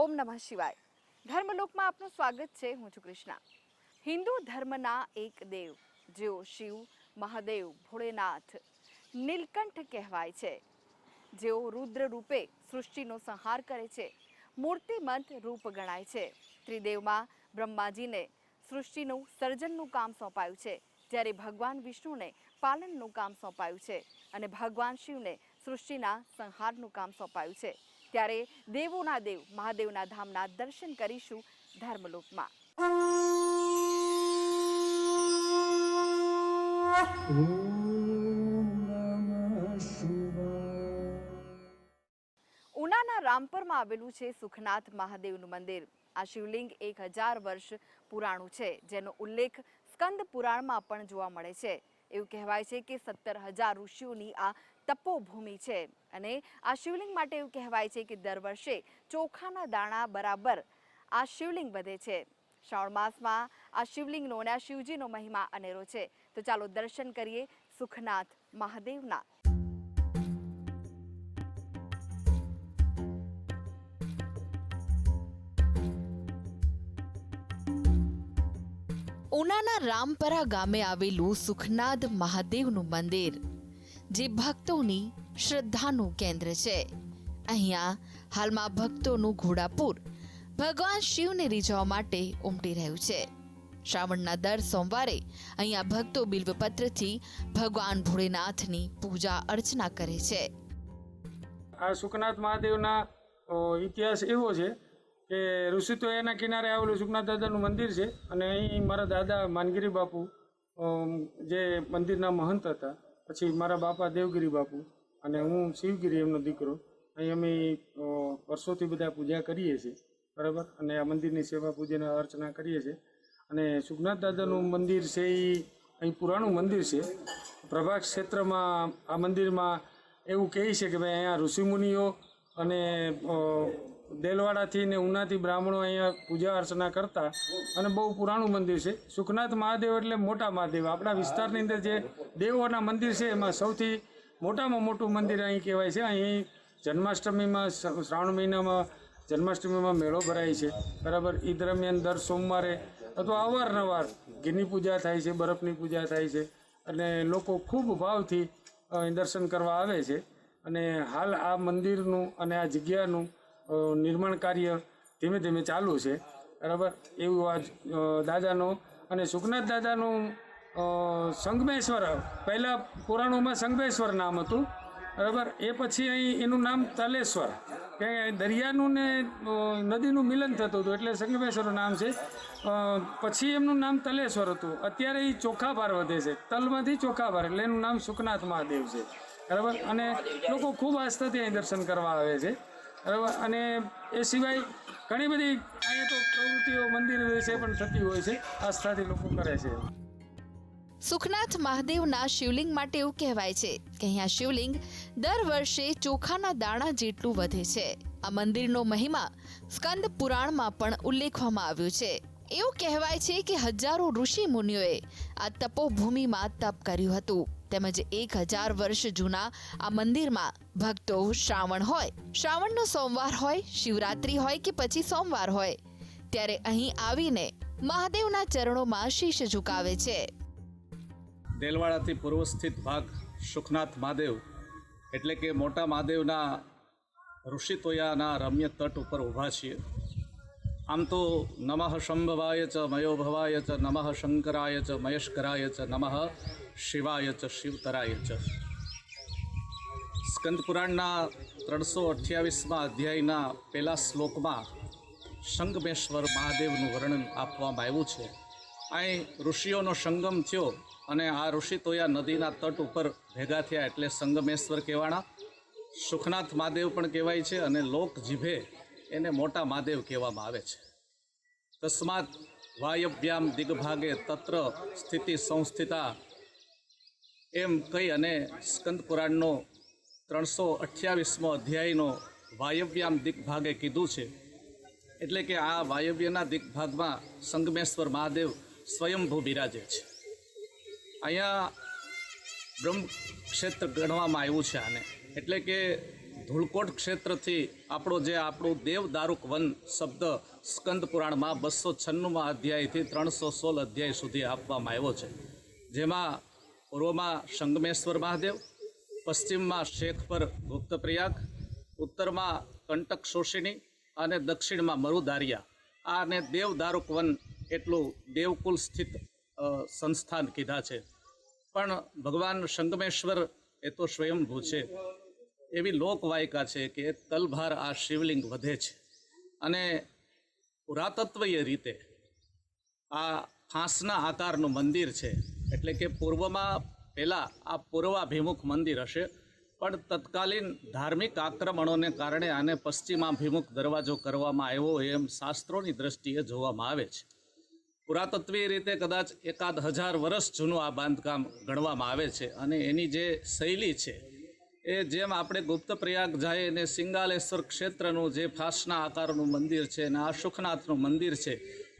ઓમ નમઃ શિવાય. ધર્મલોકમાં આપનું સ્વાગત છે. હું છું કૃષ્ણા. હિન્દુ ધર્મના એક દેવ જેઓ શિવ, મહાદેવ, ભોળેનાથ, નીલકંઠ કહેવાય છે, જેઓ રુદ્ર રૂપે સૃષ્ટિનો સંહાર કરે છે, મૂર્તિમંત રૂપ ગણાય છે. ત્રિદેવમાં બ્રહ્માજીને સૃષ્ટિનું સર્જનનું કામ સોંપાયું છે, જ્યારે ભગવાન વિષ્ણુને પાલનનું કામ સોંપાયું છે અને ભગવાન શિવને સૃષ્ટિના સંહારનું કામ સોંપાયું છે. ત્યારે દેવોના દેવ મહાદેવના ધામના દર્શન કરીશું ધર્મલોકમાં. ઉનાના રામપરમાં આવેલું છે સુખનાથ મહાદેવનું મંદિર. આ શિવલિંગ 1000 વર્ષ પુરાણું છે, જેનો ઉલ્લેખ સ્કંદ પુરાણમાં પણ જોવા મળે છે. એવું કહેવાય છે કે 17,000 ઋષિઓની આ તપોભૂમિ છે અને આ શિવલિંગ માટે એવું કહેવાય છે કે દર વર્ષે ચોખાના દાણા બરાબર આ શિવલિંગ વધે છે. શ્રાવણ માસમાં આ શિવલિંગનો અને આ શિવજીનો મહિમા અનેરો છે. તો ચાલો દર્શન કરીએ સુખનાથ મહાદેવના. ઉનાના રામપરા ગામે આવેલું સુખનાથ મહાદેવનું મંદિર, જે ભક્તોની શ્રદ્ધાનું કેન્દ્ર છે. અહીંયા હાલમાં ભક્તોનું ઘોડાપૂર ભગવાન શિવને રીઝવવા માટે ઉમટી રહ્યું છે. શ્રાવણના દર સોમવારે અહીંયા ભક્તો બિલ્વપત્રથી ભગવાન ભોળેનાથની પૂજા અર્ચના કરે છે. આ સુખનાથ મહાદેવના ઇતિહાસ એવો છે કે ઋષિતોયાના કિનારે આવેલું સુખનાથ દાદાનું મંદિર છે અને અહીં મારા દાદા માનગીરી બાપુ જે મંદિરના મહંત હતા, પછી મારા બાપા દેવગીરી બાપુ અને હું શિવગીરી એમનો દીકરો, અહીં અમે વર્ષોથી બધા પૂજા કરીએ છીએ, બરાબર. અને આ મંદિરની સેવા પૂજન અર્ચના કરીએ છીએ. અને સુખનાથ દાદાનું મંદિર છે એ અહીં પુરાણું મંદિર છે. પ્રભાસ ક્ષેત્રમાં આ મંદિરમાં એવું કહે છે કે ભાઈ અહીંયા ઋષિમુનિઓ અને દેલવાડાથી ને ઉનાથી બ્રાહ્મણો અહીંયા પૂજા અર્ચના કરતા અને બહુ પુરાણું મંદિર છે. સુખનાથ મહાદેવ એટલે મોટા મહાદેવ. આપણા વિસ્તારની અંદર જે દેવોના મંદિર છે એમાં સૌથી મોટામાં મોટું મંદિર અહીં કહેવાય છે. અહીં જન્માષ્ટમીમાં શ્રાવણ મહિનામાં જન્માષ્ટમીમાં મેળો ભરાય છે, બરાબર. એ દરમિયાન દર સોમવારે અથવા અવારનવાર ઘીની પૂજા થાય છે, બરફની પૂજા થાય છે અને લોકો ખૂબ ભાવથી દર્શન કરવા આવે છે. અને હાલ આ મંદિરનું અને આ જગ્યાનું નિર્માણ કાર્ય ધીમે ધીમે ચાલુ છે, બરાબર. એવું આ દાદાનો અને સુખનાથ દાદાનું સંગમેશ્વર, પહેલાં પુરાણોમાં સંગમેશ્વર નામ હતું, બરાબર. એ પછી અહીં એનું નામ તલેશ્વર, કે દરિયાનું ને નદીનું મિલન થતું હતું એટલે સંગમેશ્વર નામ છે. પછી એમનું નામ તલેશ્વર હતું. અત્યારે એ ચોખાભાર વધે છે, તલમાંથી ચોખાભાર, એટલે એનું નામ સુખનાથ મહાદેવ છે, બરાબર. અને લોકો ખૂબ આસ્થાથી અહીં દર્શન કરવા આવે છે, બરાબર. અને એ સિવાય ઘણી બધી અહીંયા તો પ્રવૃત્તિઓ મંદિર વિશે પણ થતી હોય છે, આસ્થાથી લોકો કરે છે. સુખનાથ મહાદેવના શિવલિંગ માટે એવું કહેવાય છે કે અહીંયા શિવલિંગ દર વર્ષે ચોખાના દાણા જેટલું વધે છે. આ મંદિરનો મહિમા સ્કંદ પુરાણમાં પણ ઉલ્લેખવામાં આવ્યો છે. એવું કહેવાય છે કે હજારો ઋષિ મુનિઓએ આ તપોભૂમિમાં તપ કર્યું હતું. તેમજ 1000 વર્ષ જૂના આ મંદિરમાં ભક્તો શ્રાવણનો સોમવાર હોય, શિવરાત્રી હોય કે પછી સોમવાર હોય, ત્યારે અહીં આવીને મહાદેવના ચરણોમાં શીશ ઝુકાવે છે. દેલવાડાથી પૂર્વ સ્થિત ભાગ સુખનાથ મહાદેવ એટલે કે મોટા મહાદેવના ઋષિતોયાના રમ્ય તટ ઉપર ઊભા છીએ. આમ તો નમઃ શંભવાય ચ મયોભવાય ચ નમઃ શંકરાય ચ મહેશકરાય ચ નમઃ શિવાય ચ શિવતરાય ચ. સ્કંદ પુરાણના 328મા અધ્યાયના પહેલા શ્લોકમાં સંગમેશ્વર મહાદેવનું વર્ણન આપવામાં આવ્યું છે. અહીં ઋષિઓનો સંગમ થયો અને આ ઋષિતોયા નદીના તટ ઉપર ભેગા થયા એટલે સંગમેશ્વર કહેવાણા. સુખનાથ મહાદેવ પણ કહેવાય છે અને લોક જીભે એને મોટા મહાદેવ કહેવામાં આવે છે. તસ્માત વાયવ્યામ દિગ્ભાગે તત્ર સ્થિતિ સંસ્થિતા એમ કહી અને સ્કંદ પુરાણનો 328મો અધ્યાયનો વાયવ્યામ દિગ્ભાગે કીધું છે. એટલે કે આ વાયવ્યના દિગ્ભાગમાં સંગમેશ્વર મહાદેવ સ્વયંભૂ બિરાજે છે. અહીંયા બ્રહ્મ ક્ષેત્ર ગણવામાં આવ્યું છે આને. એટલે કે ધૂળકોટ ક્ષેત્રથી આપણું દેવદારુક વન શબ્દ સ્કંદ પુરાણમાં 296માં અધ્યાયથી 316 અધ્યાય સુધી આપવામાં આવ્યો છે, જેમાં પૂર્વમાં સંગમેશ્વર મહાદેવ, પશ્ચિમમાં શેખપર ગુપ્તપ્રયાગ, ઉત્તરમાં કંટક શોષિણી અને દક્ષિણમાં મરુદારિયા. આને દેવદારુક વન એટલું દેવકુલ સ્થિત સંસ્થાન કીધા છે. પણ ભગવાન સંગમેશ્વર એ તો સ્વયંભૂ છે. એવી લોકવાયકા છે કે તલભાર આ શિવલિંગ વધે છે અને પુરાતત્વીય રીતે આ ફાંસના આકારનું મંદિર છે. એટલે કે પૂર્વમાં પહેલાં આ પૂર્વાભિમુખ મંદિર હશે, પણ તત્કાલીન ધાર્મિક આક્રમણોને કારણે આને પશ્ચિમાભિમુખ દરવાજો કરવામાં આવ્યો એમ શાસ્ત્રોની દ્રષ્ટિએ જોવામાં આવે છે. પુરાતત્વીય રીતે કદાચ 1000 વર્ષ જૂનું આ બાંધકામ ગણવામાં આવે છે અને એની જે શૈલી છે એ જેમ આપણે ગુપ્તપ્રયાગ જાય અને સિંગાલેશ્વર ક્ષેત્રનું જે ફાંસના આકારનું મંદિર છે અને આ સુખનાથનું મંદિર છે,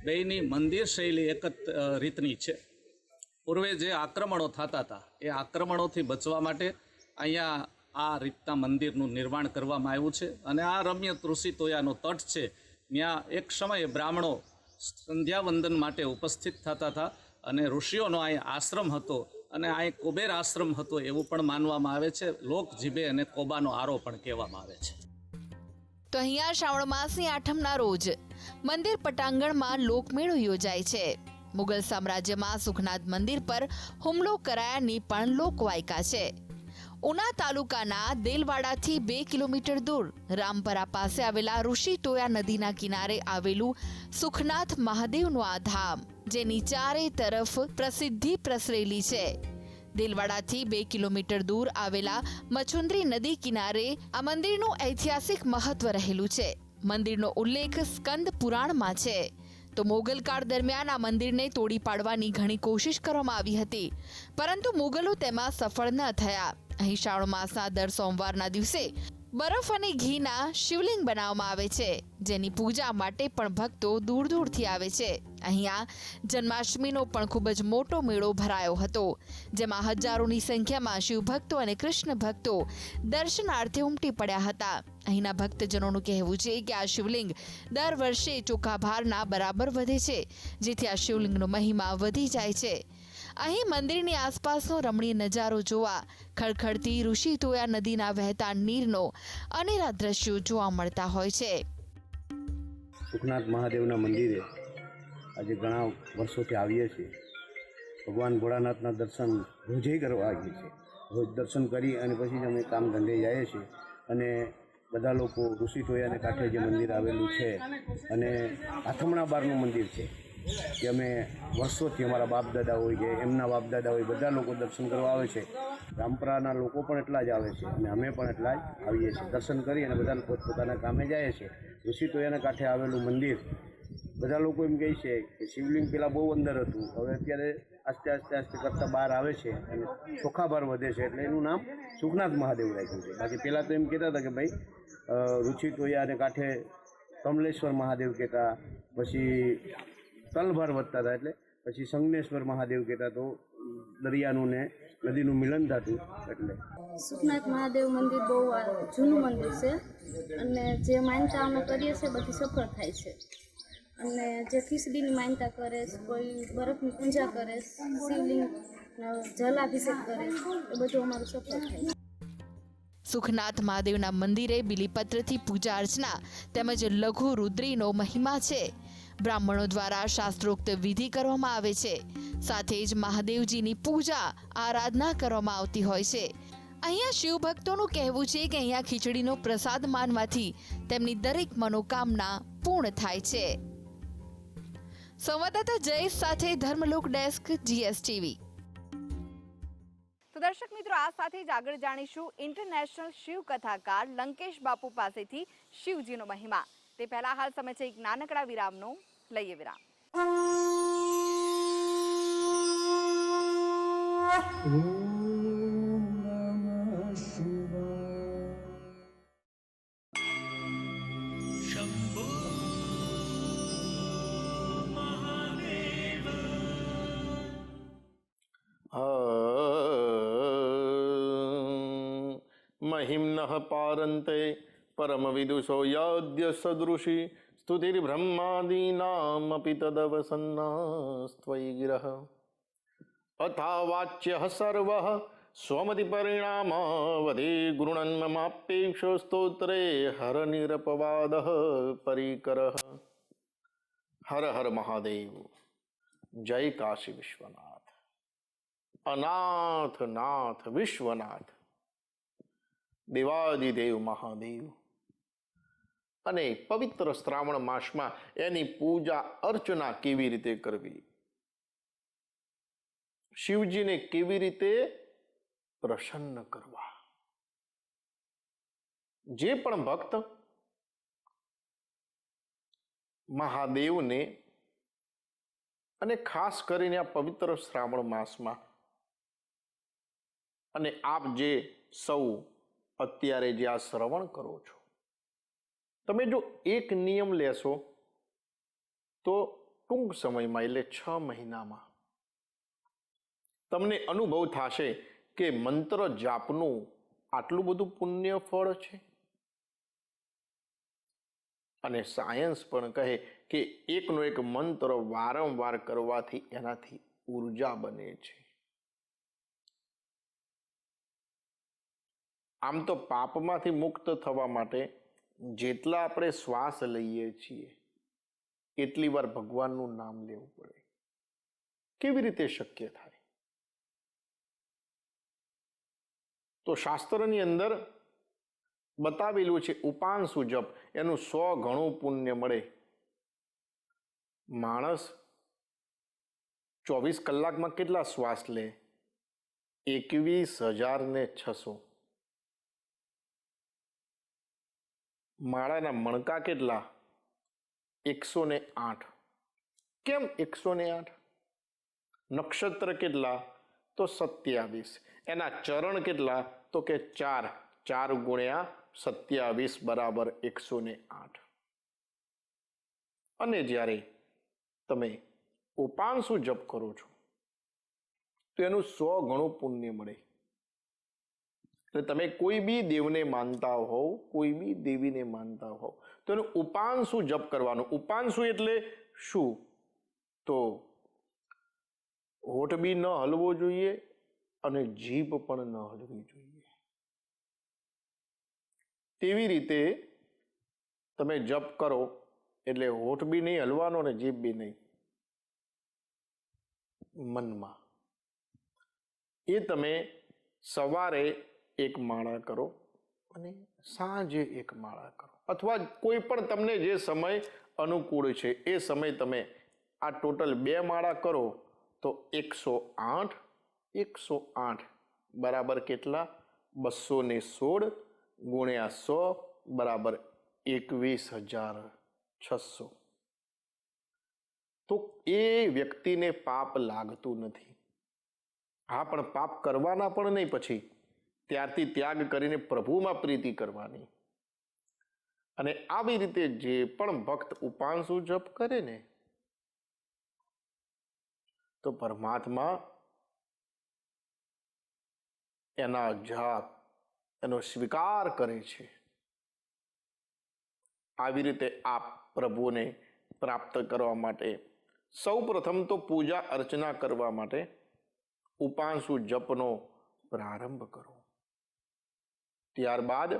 બેયની મંદિર શૈલી એક જ રીતની છે. પૂર્વે જે આક્રમણો થતા હતા એ આક્રમણોથી બચવા માટે અહીંયા આ રીતના મંદિરનું નિર્માણ કરવામાં આવ્યું છે. અને આ રમ્ય તૃષિતોયાનો તટ છે, ત્યાં એક સમયે બ્રાહ્મણો સંધ્યાવંદન માટે ઉપસ્થિત થતા હતા અને ઋષિઓનો અહીં આશ્રમ હતો અને અહીં કુબેર આશ્રમ હતો એવું પણ માનવામાં આવે છે. લોક જીભે અને કોબાનો આરો પણ કહેવામાં આવે છે. તો અહીંયા શ્રાવણ માસની આઠમના રોજ મંદિર પટાંગણમાં લોકમેળો યોજાય છે. મુગલ સામ્રાજ્યમાં સુખનાથ મંદિર પર હુમલો કરાયાની પણ લોકવાયકા છે. ઉના તાલુકાના દેલવાડાથી 2 કિલોમીટર દૂર રામપરા પાસે આવેલા ઋષિતોયા નદીના કિનારે આવેલું સુખનાથ મહાદેવનું આ ધામ, જેની ચારે તરફ પ્રસિદ્ધિ પ્રસરેલી છે. દેલવાડાથી 2 કિલોમીટર દૂર આવેલા મચુંદરી નદી કિનારે આ મંદિરનું ઐતિહાસિક મહત્વ રહેલું છે. મંદિરનો ઉલ્લેખ સ્કંદ પુરાણમાં છે. તો મોગલ કાળ દરમિયાન આ મંદિરને તોડી પાડવાની ઘણી કોશિશ કરવામાં આવી હતી, પરંતુ મુગલો તેમાં સફળ ન થયા. અહીં શ્રાવણ માસના દર સોમવારના દિવસે બરફ અને ઘીના શિવલિંગ બનાવવામાં આવે છે, જેની પૂજા માટે પણ ભક્તો દૂર દૂરથી આવે છે. અહીંયા જન્માષ્ટમીનો પણ ખૂબ જ મોટો મેળો ભરાયો હતો, જેમાં હજારોની સંખ્યામાં શિવભક્તો અને કૃષ્ણ ભક્તો દર્શનાર્થે ઉમટી પડ્યા હતા. અહીંના ભક્તજનોનું કહેવું છે કે આ શિવલિંગ દર વર્ષે ચોખ્ખા ભારના બરાબર વધે છે, જેથી આ શિવલિંગનો મહિમા વધી જાય છે. અહીં મંદિરની આસપાસનો રમણીય નજારો જોવા ખળખળતી ઋષિતોયા નદીના વહેતા નીરનો અનેરા દ્રશ્યો જોવા મળતા હોય છે. સુખનાથ મહાદેવના મંદિરે આજે ઘણા વર્ષોથી આવીએ છીએ. ભગવાન ભોળાનાથના દર્શન રોજે કરવા આવીએ છીએ. રોજ દર્શન કરી અને પછી જ અમે કામ ધંધે જઈએ છીએ. અને બધા લોકો ઋષિતોયાને કાંઠે જે મંદિર આવેલું છે અને આથમણા બારનું મંદિર છે કે અમે વર્ષોથી અમારા બાપ દાદા હોય કે એમના બાપ દાદા હોય બધા લોકો દર્શન કરવા આવે છે. રામપરાના લોકો પણ એટલા જ આવે છે અને અમે પણ એટલા જ આવીએ છીએ. દર્શન કરી અને બધા પોતપોતાના કામે જાય છે. ઋષિતોયાના કાંઠે આવેલું મંદિર બધા લોકો એમ કહે છે કે શિવલિંગ પહેલાં બહુ અંદર હતું, હવે અત્યારે આસ્તે આસ્તે કરતાં બહાર આવે છે અને ચોખ્ખા ભાર વધે છે, એટલે એનું નામ સુખનાથ મહાદેવ રાખ્યું છે. બાકી પહેલાં તો એમ કહેતા હતા કે ભાઈ ઋષિતોયાને કાંઠે કમલેશ્વર મહાદેવ કહેતા, પછી તલભાર વધતા હતા એટલે પછી સંગમેશ્વર મહાદેવ કહેતા, તો દરિયાનું ને નદીનું મિલન થતું. એટલે સુખનાથ મહાદેવ મંદિર બહુ જૂનું મંદિર છે અને જે માનતા અમે કરીએ છીએ બધી સફળ થાય છે. અને જે ખીચડીની માનતા કરે, કોઈ બરફની પૂજા કરે, શિવલિંગ જલાભિષેક કરે, એ બધું અમારું સફળ થાય છે. સુખનાથ મહાદેવના મંદિરે બિલીપત્રથી પૂજા અર્ચના તેમજ લઘુ રુદ્રીનો મહિમા છે. બ્રાહ્મણો દ્વારા શાસ્ત્રોક્ત વિધિ કરવામાં આવે છે. સાથે જ મહાદેવજીની પૂજા આરાધના કરવામાં આવતી હોય છે. અહીંયા શિવ ભક્તોનું કહેવું છે કે અહીંયા ખીચડીનો પ્રસાદ માનવાથી તેમની દરેક મનોકામના પૂર્ણ થાય છે. સંવાદદાતા જયેશ સાથે ધર્મલોક ડેસ્ક GSTV. તો દર્શક મિત્રો, આ સાથે જ આગળ જાણીશું ઇન્ટરનેશનલ શિવ કથાકાર લંકેશ બાપુ પાસેથી શિવજીનો મહિમા. તે પહેલા હાલ સમય છે એક નાનકડા વિરામનો. લઈએ વિરામ. महिम्नः पारन्ते परमविदुषो यद्य सदृशी स्तुतिर्ब्रह्मादीनामपि तदवसन्नास्त्वयि गिरः अथावाच्यः सर्वः स्वमतिपरिणामावधि गृणन्ममापेक्षो स्तोत्रे हरनिरपवादः परिकरः। हर हर महादेव। जय काशी विश्वनाथ। अनाथ नाथ विश्वनाथ દેવાદિદેવ મહાદેવ। અને પવિત્ર શ્રાવણ માસમાં એની પૂજા અર્ચના કેવી રીતે કરવી, શિવજીને કેવી રીતે પ્રસન્ન કરવા। જે પણ ભક્ત મહાદેવને અને ખાસ કરીને આ પવિત્ર શ્રાવણ માસમાં અને આપ જે સૌ અત્યારે જે આ શ્રવણ કરો છો, તમે જો એક નિયમ લેશો તો ટૂંક સમયમાં એટલે 6 મહિનામાં તમને અનુભવ થશે કે મંત્ર જાપનું આટલું બધું પુણ્ય ફળ છે। અને સાયન્સ પણ કહે કે એકનો એક મંત્ર વારંવાર કરવાથી એનાથી ઉર્જા બને છે। આમ તો પાપમાંથી મુક્ત થવા માટે જેટલા આપણે શ્વાસ લઈએ છીએ એટલી વાર ભગવાનનું નામ લેવું પડે। કેવી રીતે શક્ય થાય? તો શાસ્ત્રની અંદર બતાવેલું છે ઉપાંશુ જપ, એનું 100 ગણું પુણ્ય મળે। માણસ 24 કલાકમાં કેટલા શ્વાસ લે? 21,600। માળાના મણકા કેટલા? 108। કેમ 108? નક્ષત્ર કેટલા? તો 27। એના ચરણ કેટલા? તો કે 4 ગુણ્યા 27 બરાબર 108। અને જ્યારે તમે ઉપાંશુ જપ કરો છો તો એનું 100 ગણું પુણ્ય મળે। એટલે તમે કોઈ બી દેવને માનતા હોવ, કોઈ બી દેવીને માનતા હોવ તો એનું ઉપાંશુ જપ કરવાનું। ઉપાંશુ એટલે શું? તો હોઠ બી ન હલવો જોઈએ અને જીભ પણ ન હલવી જોઈએ। તેવી રીતે તમે જપ કરો એટલે હોઠ બી નહીં હલવાનો અને જીભ બી નહીં, મનમાં। એ તમે સવારે એક માળા કરો અને સાંજે એક માળા કરો, અથવા કોઈ પણ તમને જે સમય અનુકૂળ છે એ સમય તમે આ ટોટલ 2 માળા કરો તો 108 બરાબર કેટલા? 216 ગુણ્યા 100 બરાબર 21,600। તો એ વ્યક્તિને પાપ લાગતું નથી। હા, પણ પાપ કરવાના પણ નહીં, પછી ત્યારથી ત્યાગ કરીને પ્રભુમાં પ્રીતિ કરવાની। અને આવી રીતે જે પણ ભક્ત ઉપાંશુ જપ કરે ને તો પરમાત્મા એના જાપ એનો સ્વીકાર કરે છે। આવી રીતે આપ પ્રભુને પ્રાપ્ત કરવા માટે સૌ પ્રથમ તો પૂજા અર્ચના કરવા માટે ઉપાંશુ જપનો પ્રારંભ કરો। ત્યારબાદ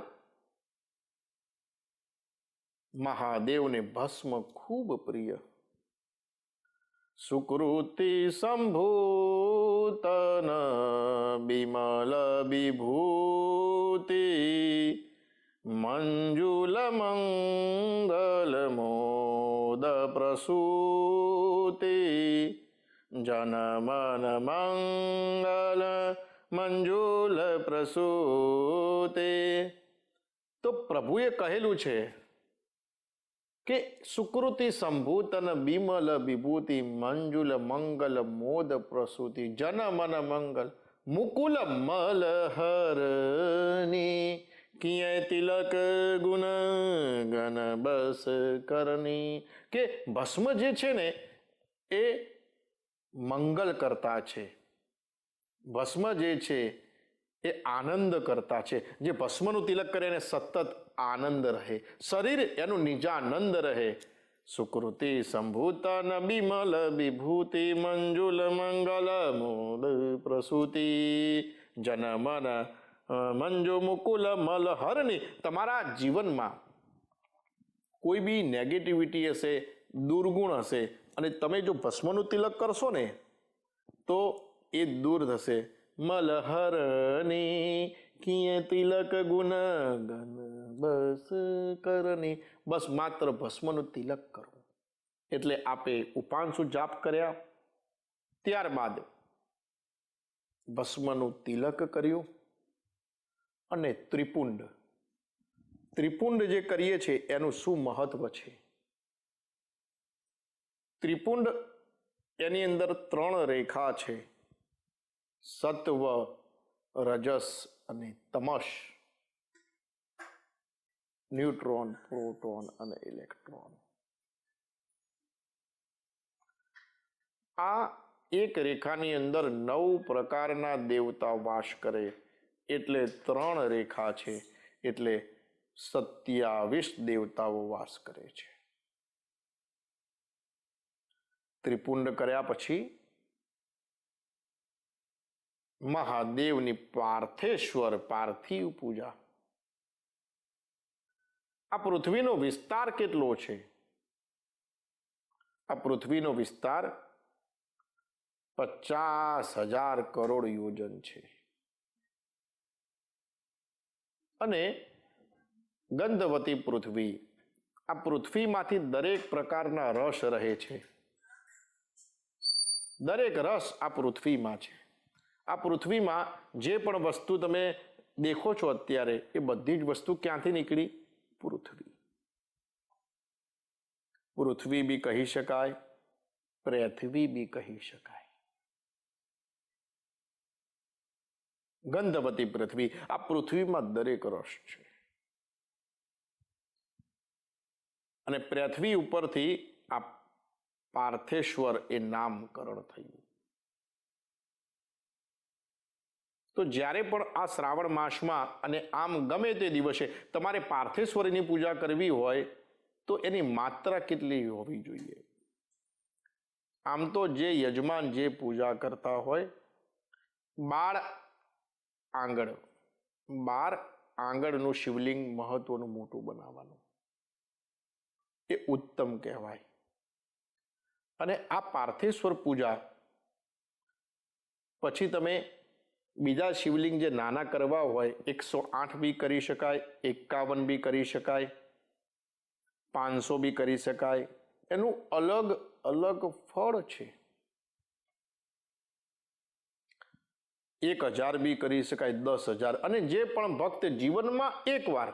મહાદેવને ભસ્મ ખૂબ પ્રિય, સુકૃતિ સંભૂતન બિમલ વિભૂતિ મંજુલ મંગલ મોદ પ્રસૂતિ જનમન મંગલ મંજુલ પ્રસૂતિ। તો પ્રભુએ કહેલું છે કે સુકૃતિ સંભૂતન બિમલ વિભૂતિ મંજુલ મંગલ મોદ પ્રસૂતિ જનમન મંગલ મુકુલ મલ હરની કિય તિલક ગુણ ગન બસ કરની। કે ભસ્મ જે છે ને એ મંગલ કરતા છે, ભસ્મ જે છે એ આનંદ કરતા છે. જે ભસ્મનું તિલક કરે એને સતત આનંદ રહે, શરીર એનું નિજાનંદ રહે. સુકૃતિ સંભૂતન બિમલ વિભૂતિ મંજુલ મંગલ મૂળ પ્રસૂતિ જનમન મંજુ મુકુલ મલહરની. તમારા જીવનમાં કોઈ બી નેગેટિવિટી હશે, દુર્ગુણ હશે, અને તમે જો ભસ્મનું તિલક કરશો ને તો એ દૂર થશે. મલહરની કિય તિલક ગુણ ગન બસ કરની. બસ માત્ર ભસ્મનું તિલક કરવું. એટલે આપે ઉપાંશુ જાપ કર્યા, ત્યારબાદ ભસ્મનું તિલક કર્યું અને ત્રિપુંડ જે કરીએ છીએ એનું શું મહત્વ છે. ત્રિપુંડ એની અંદર 3 રેખા છે, સત્વ, રજસ અને તમસ, ન્યુટ્રોન, પ્રોટોન અને ઇલેક્ટ્રોન. આ એક રેખાની અંદર 9 પ્રકારના દેવતા વાસ કરે, એટલે 3 રેખા છે, એટલે 27 દેવતાઓ વાસ કરે છે. ત્રિપુંડ કર્યા પછી મહાદેવની પાર્થેશ્વર પાર્થિવ પૂજા. આ પૃથ્વીનો વિસ્તાર કેટલો છે? આ પૃથ્વીનો વિસ્તાર 50,000 કરોડ યોજન છે. અને ગંધવતી પૃથ્વી, આ પૃથ્વીમાંથી દરેક પ્રકારના રસ રહે છે. દરેક રસ આ પૃથ્વીમાં છે. આ પૃથ્વીમાં જે પણ વસ્તુ તમે દેખો છો અત્યારે, એ બધી જ વસ્તુ ક્યાંથી નીકળી? પૃથ્વી. પૃથ્વી બી કહી શકાય, પૃથ્વી બી કહી શકાય. ગંધવતી પૃથ્વી, આ પૃથ્વીમાં દરેક રસ છે. અને પૃથ્વી ઉપરથી આ પાર્થેશ્વર એ નામકરણ થયું. તો જ્યારે પણ આ શ્રાવણ માસમાં અને આમ ગમે તે દિવસે તમારે પાર્થેશ્વરીની પૂજા કરવી હોય તો એની માત્રા કેટલી હોવી જોઈએ? આમ તો જે યજમાન જે પૂજા કરતા હોય, 12 આંગળનું શિવલિંગ મહત્વનું મોટું બનાવવાનું, એ ઉત્તમ કહેવાય. અને આ પાર્થેશ્વર પૂજા પછી તમે બીજા શિવલિંગ જે નાના કરવા હોય, 108 બી કરી શકાય, 51 બી કરી શકાય, 500 બી કરી શકાય. એનું અલગ અલગ ફળ છે. 1000 બી કરી શકાય, 10,000. અને જે પણ ભક્ત જીવનમાં એકવાર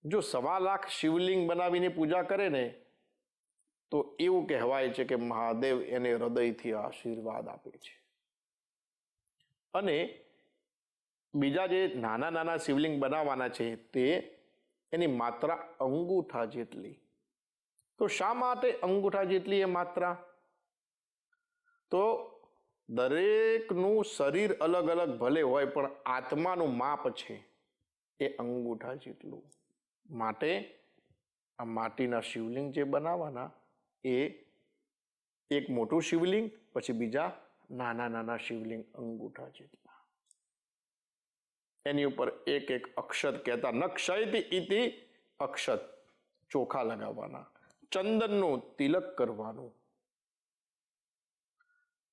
જો 1.25 લાખ શિવલિંગ બનાવીને પૂજા કરે ને તો એવું કહેવાય છે કે મહાદેવ એને હૃદયથી આશીર્વાદ આપે છે. અને બીજા જે નાના નાના શિવલિંગ બનાવવાના છે તે એની માત્રા અંગૂઠા જેટલી. તો શા માટે અંગૂઠા જેટલી એ માત્રા? તો દરેકનું શરીર અલગ અલગ ભલે હોય, પણ આત્માનું માપ છે એ અંગૂઠા જેટલું. માટે આ માટીના શિવલિંગ જે બનાવવાના એ એક મોટું શિવલિંગ, પછી બીજા નાના નાના શિવલિંગ અંગૂઠા જેટલા. એની ઉપર એક એક અક્ષત કહેતા, નક્ષયતિ ઇતિ અક્ષત, ચોખા લગાવવાના, ચંદનનું તિલક કરવાનું.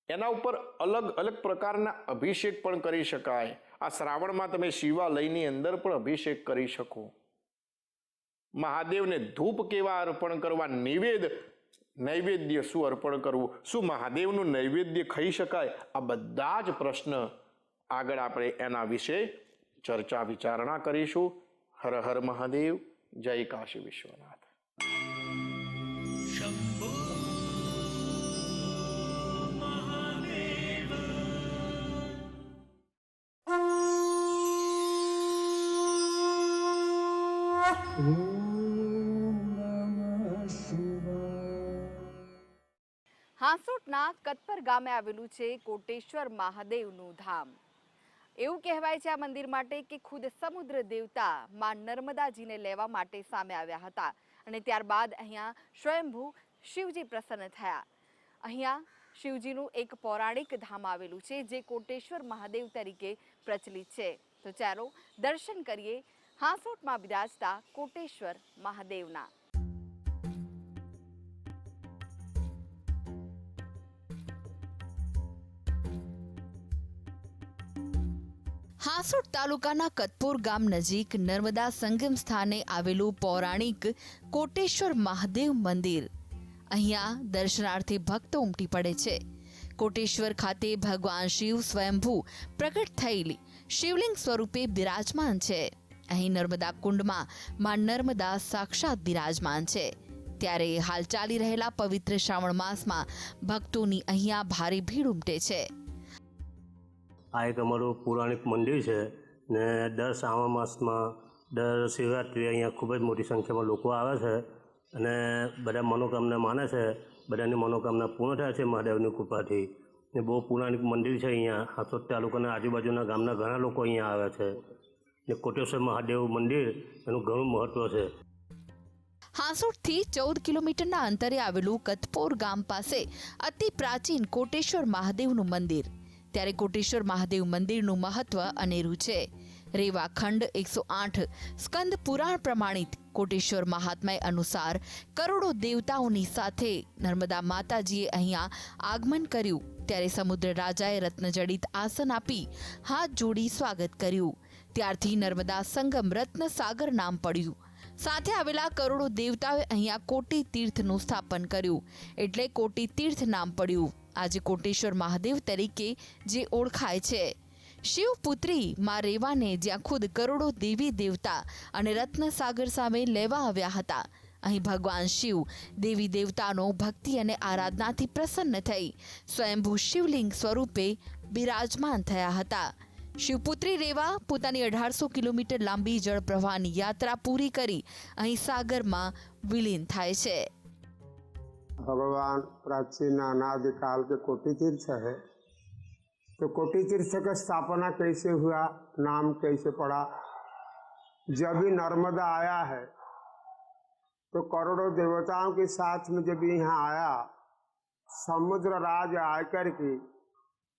એના ઉપર અલગ અલગ પ્રકારના અભિષેક પણ કરી શકાય. આ શ્રાવણમાં તમે શિવાલયની અંદર પણ અભિષેક કરી શકો. મહાદેવને ધૂપ કેવા અર્પણ કરવા, નૈવેદ્ય શું અર્પણ કરવું, શું મહાદેવનું નૈવેદ્ય ખાઈ શકાય? આ બધા જ પ્રશ્ન આગળ આપણે એના વિશે ચર્ચા વિચારણા કરીશું. હર હર મહાદેવ. જય કાશી વિશ્વનાથ. હાંસોટના કતપર ગામે આવેલું છે કોટેશ્વર મહાદેવનું ધામ. એવું કહેવાય છે આ મંદિર માટે કે ખુદ સમુદ્ર દેવતા માં નર્મદાજીને લેવા માટે સામે આવ્યા હતા અને ત્યારબાદ અહીંયા સ્વયંભૂ શિવજી પ્રસન્ન થયા. અહીંયા શિવજીનું એક પૌરાણિક ધામ આવેલું છે જે કોટેશ્વર મહાદેવ તરીકે પ્રચલિત છે. તો ચાલો દર્શન કરીએ હાંસોટમાં બિરાજતા કોટેશ્વર મહાદેવના. હાંસોટ તાલુકાના કતપોર ગામ નજીક નર્મદા સંગમ સ્થાને આવેલું પૌરાણિક કોટેશ્વર મહાદેવ મંદિર. અહીંયા દર્શનાર્થે ભક્તો ઉમટી પડે છે. કોટેશ્વર ખાતે ભગવાન શિવ સ્વયંભૂ પ્રગટ થયેલી શિવલિંગ સ્વરૂપે બિરાજમાન છે. અહીં નર્મદા કુંડમાં માં નર્મદા સાક્ષાત બિરાજમાન છે. ત્યારે હાલ ચાલી રહેલા પવિત્ર શ્રાવણ માસમાં ભક્તોની અહીંયા ભારે ભીડ ઉમટે છે. આ એક અમારું પૌરાણિક મંદિર છે ને દર શ્રાવણ માસમાં દર શિવરાત્રિએ અહીંયા ખૂબ જ મોટી સંખ્યામાં લોકો આવે છે અને બધા મનોકામના માને છે. બધાની મનોકામના પૂર્ણ થાય છે મહાદેવની કૃપાથી. ને બહુ પૌરાણિક મંદિર છે. અહીંયા હાંસોટ તાલુકાના આજુબાજુના ગામના ઘણા લોકો અહીંયા આવે છે ને કોટેશ્વર મહાદેવ મંદિર એનું ઘણું મહત્ત્વ છે. હાંસોટથી 14 કિલોમીટરના અંતરે આવેલું કતપોર ગામ પાસે અતિ પ્રાચીન કોટેશ્વર મહાદેવનું મંદિર. ત્યારે કોટેશ્વર મહાદેવ મંદિરનું મહત્વ અનેરું છે. રેવા ખંડ 108 સ્કંદ પુરાણ પ્રમાણિત કોટેશ્વર મહાત્મય અનુસાર કરોડો દેવતાઓની સાથે નર્મદા માતાજીએ અહીંયા આગમન કર્યું. ત્યારે સમુદ્ર રાજાએ રત્નજડિત આસન આપી હાથ જોડી સ્વાગત કર્યું. ત્યારથી નર્મદા સંગમ રત્નસાગર નામ પડ્યું. સાથે આવેલા કરોડો દેવતાઓએ અહીંયા કોટી તીર્થનું સ્થાપન કર્યું એટલે કોટી તીર્થ નામ પડ્યું. આજે કોટેશ્વર મહાદેવ તરીકે જે ઓળખાય છે. શિવપુત્રી માં રેવાને જ્યાં ખુદ કરોડો દેવી દેવતા અને રત્નસાગર સામે લેવા આવ્યા હતા. અહીં ભગવાન શિવ દેવી દેવતાનો ભક્તિ અને આરાધનાથી પ્રસન્ન થઈ સ્વયંભૂ શિવલિંગ સ્વરૂપે બિરાજમાન થયા હતા. શિવપુત્રી રેવા પોતાની 1800 કિલોમીટર લાંબી જળપ્રવાહની યાત્રા પૂરી કરી અહીં સાગરમાં વિલીન થાય છે. भगवान प्राचीन अनादिकाल के कोटि तीर्थ है. तो कोटि तीर्थ का स्थापना कैसे हुआ, नाम कैसे पड़ा? जब भी नर्मदा आया है तो करोड़ों देवताओं के साथ में जब यहाँ आया, समुद्र राज आकर के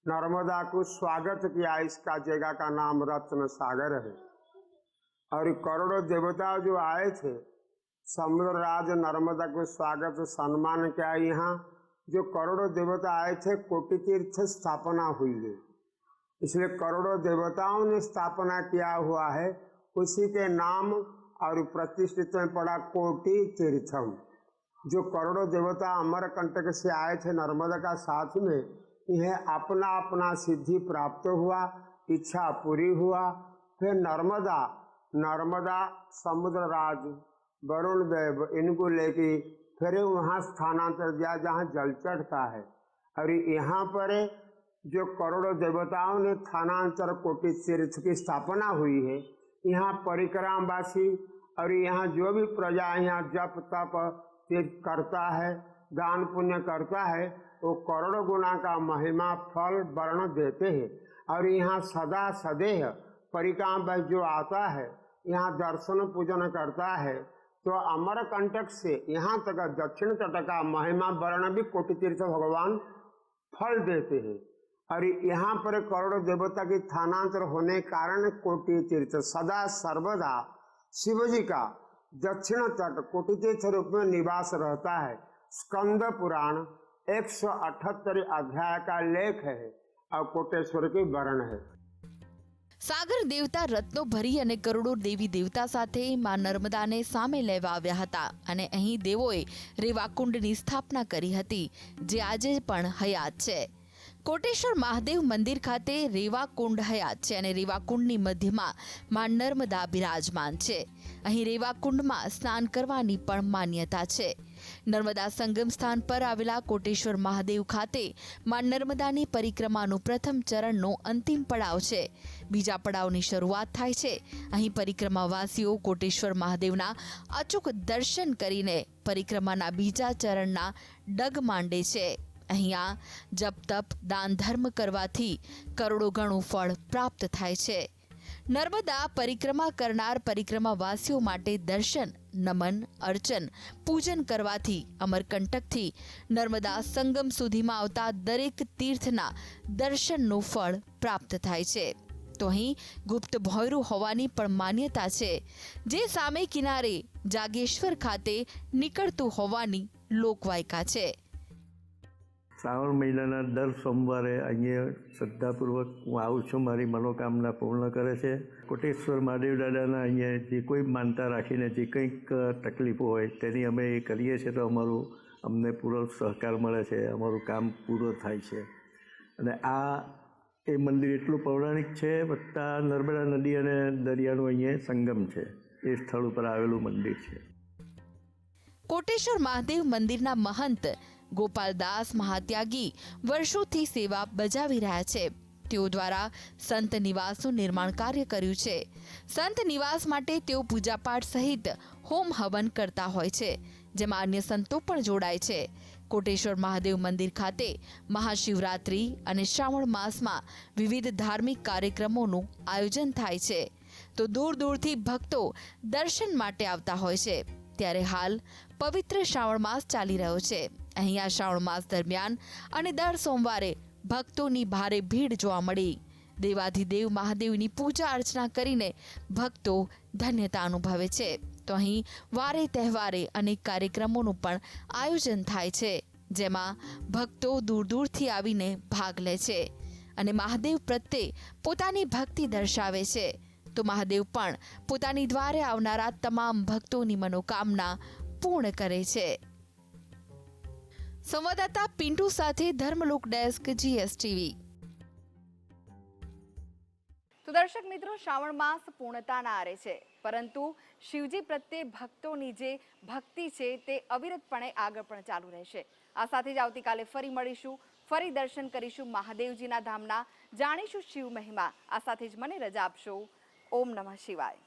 नर्मदा को स्वागत किया. इसका जगह का नाम रत्न सागर है. और करोड़ों देवता जो आए थे, समुद्र राज नर्मदा को स्वागत सम्मान किया. यहाँ जो करोड़ों देवता आए थे, कोटि तीर्थ स्थापना हुई है. इसलिए करोड़ों देवताओं ने स्थापना किया हुआ है. उसी के नाम और प्रतिष्ठित में पड़ा कोटि तीर्थम. जो करोड़ों देवता अमरकंटक से आए थे नर्मदा का साथ में, इन्हें अपना अपना सिद्धि प्राप्त हुआ, इच्छा पूरी हुआ. फिर नर्मदा समुद्र राज वरुण देव इनको लेके फिर वहाँ स्थानांतर दिया जहाँ जल चढ़ता है. और यहाँ पर जो करोड़ों देवताओं ने स्थानांतर कोटि तीर्थ की स्थापना हुई है. यहाँ परिक्रमावासी और यहाँ जो भी प्रजा यहाँ जप तप तीर्थ करता है, दान पुण्य करता है, वो करोड़ों गुना का महिमा फल वर्ण देते हैं. और यहाँ सदा सदैव परिक्रमावासी जो आता है, यहाँ दर्शन पूजन करता है, तो अमरकंटक से यहाँ तक दक्षिण तट का महिमा वर्ण भी कोटि तीर्थ भगवान फल देते हैं. और यहाँ पर करोड़ों देवता की स्थानांतर होने के कारण कोटि तीर्थ सदा सर्वदा शिव जी का दक्षिण तट कोटि तीर्थ रूप में निवास रहता है. स्कंद पुराण 178 अध्याय का लेख है और कोटेश्वर की वर्ण है. સાગર દેવતા રત્નો ભરી અને કરોડો દેવી દેવતા સાથે માં નર્મદાને સામે લેવા આવ્યા હતા અને અહીં દેવોએ રેવાકુંડની સ્થાપના કરી હતી જે આજે પણ હયાત છે. કોટેશ્વર મહાદેવ મંદિર ખાતે રેવાકુંડ હયાત છે અને રેવાકુંડની મધ્યમાં માં નર્મદા બિરાજમાન છે. અહીં રેવાકુંડમાં સ્નાન કરવાની પણ માન્યતા છે. નર્મદા સંગમ સ્થાન પર આવેલા કોટેશ્વર મહાદેવ ખાતે માં નર્મદાની પરિક્રમાનું પ્રથમ ચરણનો અંતિમ પડાવ છે. બીજા પડાવની શરૂઆત થાય છે. અહીં પરિક્રમાવાસીઓ કોટેશ્વર મહાદેવના અચૂક દર્શન કરીને પરિક્રમાના બીજા ચરણના ડગ માંડે છે. અહીંયા જપ તપ દાન ધર્મ કરવાથી કરોડો ગણું ફળ પ્રાપ્ત થાય છે. નર્મદા પરિક્રમા કરનાર પરિક્રમાવાસીઓ માટે દર્શન, નમન, અર્ચન, પૂજન કરવાથી અમરકંટકથી નર્મદા સંગમ સુધીમાં આવતા દરેક તીર્થના દર્શનનું ફળ પ્રાપ્ત થાય છે. તો અહીં ગુપ્ત ભોંયરું હોવાની પણ માન્યતા છે, જે સામે કિનારે જાગેશ્વર ખાતે નીકળતું હોવાની લોકવાયકા છે. શ્રાવણ મહિનાના દર સોમવારે અહીંયા શ્રદ્ધાપૂર્વક હું આવું છું, મારી મનોકામના પૂર્ણ કરે છે. કોટેશ્વર મહાદેવ દાદાના અહીંયા જે કોઈ માનતા રાખીને જે કંઈક તકલીફો હોય તેની અમે એ કરીએ છીએ તો અમને પૂરો સહકાર મળે છે, અમારું કામ પૂરું થાય છે. અને એ મંદિર એટલું પૌરાણિક છે, વત્તા નર્મદા નદી અને દરિયાનું અહીંયા સંગમ છે, એ સ્થળ ઉપર આવેલું મંદિર છે. કોટેશ્વર મહાદેવ મંદિરના મહંત ગોપાલદાસ મહાત્યાગી વર્ષોથી સેવા બજાવી રહ્યા છે. તેઓ દ્વારા સંત નિવાસનું નિર્માણ કાર્ય કર્યું છે. સંત નિવાસ માટે તેઓ પૂજાપાઠ સહિત હોમ હવન કરતા હોય છે, જેમાં અન્ય સંતો પણ જોડાય છે. કોટેશ્વર મહાદેવ મંદિર ખાતે મહાશિવરાત્રી અને શ્રાવણ માસમાં વિવિધ ધાર્મિક કાર્યક્રમોનું આયોજન થાય છે, તો દૂર દૂરથી ભક્તો દર્શન માટે આવતા હોય છે. ત્યારે હાલ પવિત્ર શ્રાવણ માસ ચાલી રહ્યો છે. અહીંયા શ્રાવણ માસ દરમિયાન અને દર સોમવારે ભક્તોની ભારે ભીડ જોવા મળી. દેવાધિદેવ મહાદેવની પૂજા અર્ચના કરીને ભક્તો ધન્યતા અનુભવે છે. તો અહીં વારે તહેવારે અનેક કાર્યક્રમોનું પણ આયોજન થાય છે, જેમાં ભક્તો દૂર દૂરથી આવીને ભાગ લે છે અને મહાદેવ પ્રત્યે પોતાની ભક્તિ દર્શાવે છે. તો મહાદેવ પણ પોતાની દ્વારે આવનારા તમામ ભક્તોની મનોકામના પૂર્ણ કરે છે. સંવાદદાતા પિન્ટુ સાથે ધર્મલોક ડેસ્ક GSTV. તો દર્શક મિત્રો, શ્રાવણ માસ પૂર્ણતાના આરે છે, પરંતુ શિવજી પ્રત્યે ભક્તોની જે ભક્તિ છે તે અવિરતપણે આગળ પણ ચાલુ રહેશે. આ સાથે જ આવતીકાલે ફરી મળીશું, ફરી દર્શન કરીશું મહાદેવજીના ધામના, જાણીશું શિવ મહિમા. આ સાથે જ મને રજા આપશો. ઓમ નમઃ શિવાય.